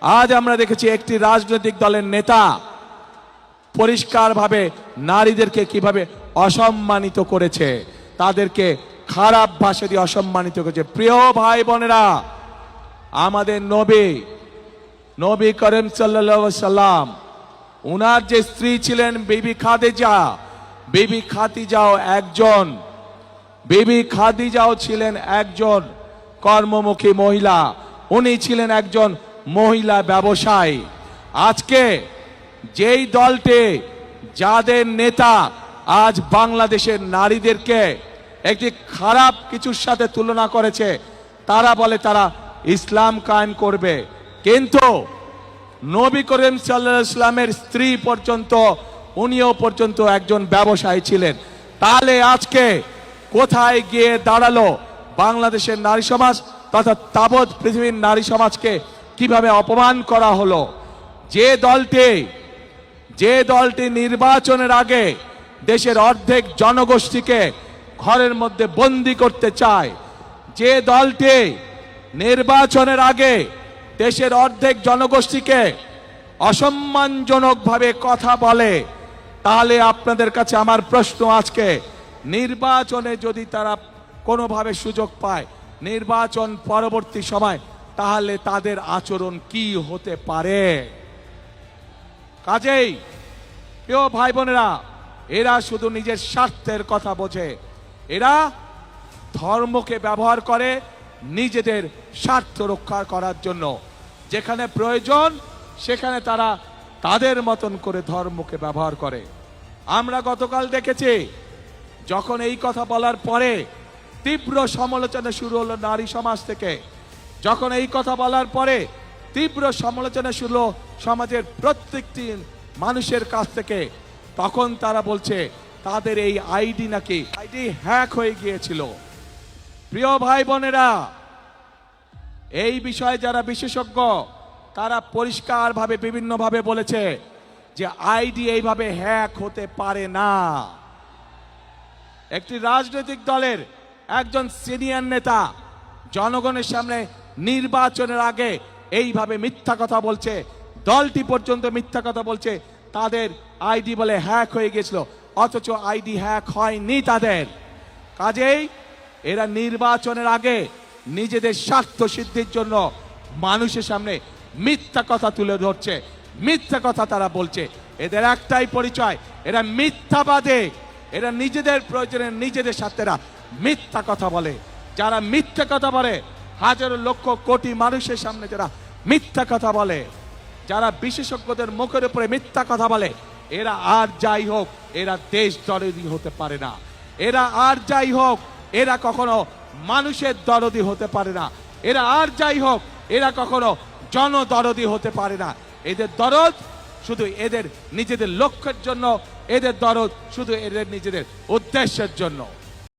আজ আমরা দেখেছি একটি রাজনৈতিক দলের নেতা পরিষ্কারভাবে নারীদেরকে কিভাবে অসম্মানিত করেছে, তাদেরকে খারাপ ভাষা দিয়ে অসম্মানিত করেছে। প্রিয় ভাই বোনেরা, আমাদের নবী করিম সাল্লাল্লাহু আলাইহি সাল্লাম, উনার যে স্ত্রী ছিলেন বিবি খাদিজাও ছিলেন একজন কর্মমুখী মহিলা। উনি ছিলেন একজন মহিলা ব্যবসায়ী। আজকে যেই দলটি, যাদের নেতা আজ বাংলাদেশের নারীদেরকে একটি খারাপ কিছুর সাথে তুলনা করেছে, তারা বলে তারা ইসলাম কায়েম করবে, কিন্তু নবী করিম সাল্লাল্লাহু আলাইহি সাল্লামের স্ত্রী পর্যন্ত, উনিও পর্যন্ত একজন ব্যবসায়ী ছিলেন। তাহলে আজকে কোথায় গিয়ে দাঁড়ালো বাংলাদেশের নারী সমাজ তথা তাবৎ পৃথিবীর নারী সমাজকে কিভাবে অপমান করা হলো? যে দলটি নির্বাচনের আগে দেশের অর্ধেক জনগোষ্ঠীকে ঘরের মধ্যে বন্দী করতে চায়, যে দলটি নির্বাচনের আগে দেশের অর্ধেক জনগোষ্ঠীকে অসম্মানজনকভাবে কথা বলে, তাহলে আপনাদের কাছে আমার প্রশ্ন, আজকে নির্বাচনে যদি তারা কোনোভাবে সুযোগ পায় নির্বাচন পরবর্তী সময়, তাহলে তাদের আচরণ কি হতে পারে? কাজেই প্রিয় ভাই বোনেরা, এরা শুধু নিজের স্বার্থের কথা বোঝে, এরা ধর্মকে ব্যবহার করে নিজেদের স্বার্থ রক্ষা করার জন্য। যেখানে প্রয়োজন সেখানে তারা তাদের মতন করে ধর্মকে ব্যবহার করে। আমরা গতকাল দেখেছি, যখন এই কথা বলার পরে তীব্র সমালোচনা শুরু হলো নারী সমাজ থেকে, যখন এই কথা বলার পরে তীব্র সমালোচনা শুরু হলো সমাজের প্রত্যেকটি মানুষের কাছ থেকে, তখন তারা বলছে তাদের এই আইডি হ্যাক হয়ে গিয়েছিল। প্রিয় ভাই বোনেরা, এই বিষয়ে যারা বিশেষজ্ঞ তারা পরিষ্কারভাবে বিভিন্নভাবে বলেছে যে আইডি এইভাবে হ্যাক হতে পারে না। একটি রাজনৈতিক দলের একজন সিনিয়র নেতা জনগণের সামনে নির্বাচনের আগে এইভাবে মিথ্যা কথা বলছে, দলটি পর্যন্ত মিথ্যা কথা বলছে, তাদের আইডি বলে হ্যাক হয়ে গেছিল, অথচ আইডি হ্যাক হয়নি তাদের। কাজেই এরা নির্বাচনের আগে নিজেদের স্বার্থ সিদ্ধির জন্য মানুষের সামনে মিথ্যা কথা তুলে ধরছে, মিথ্যা কথা তারা বলছে। এদের একটাই পরিচয়, এরা মিথ্যাবাদী, এরা নিজেদের প্রয়োজনে নিজেদের স্বার্থেরা মিথ্যা কথা বলে। যারা মিথ্যা কথা বলে, হাজারো লক্ষ কোটি মানুষের সামনে যারা মিথ্যা কথা বলে, যারা বিশেষজ্ঞদের মুখের উপরে মিথ্যা কথা বলে, এরা আর যাই হোক এরা দেশ দরদি হতে পারে না, এরা আর যাই হোক এরা কখনো মানুষের দরদি হতে পারে না, এরা আর যাই হোক এরা কখনো জনদরদি হতে পারে না। এদের দরদ শুধু এদের নিজেদের লক্ষ্যের জন্য, এদের দরদ শুধু এদের নিজেদের উদ্দেশ্যের জন্য।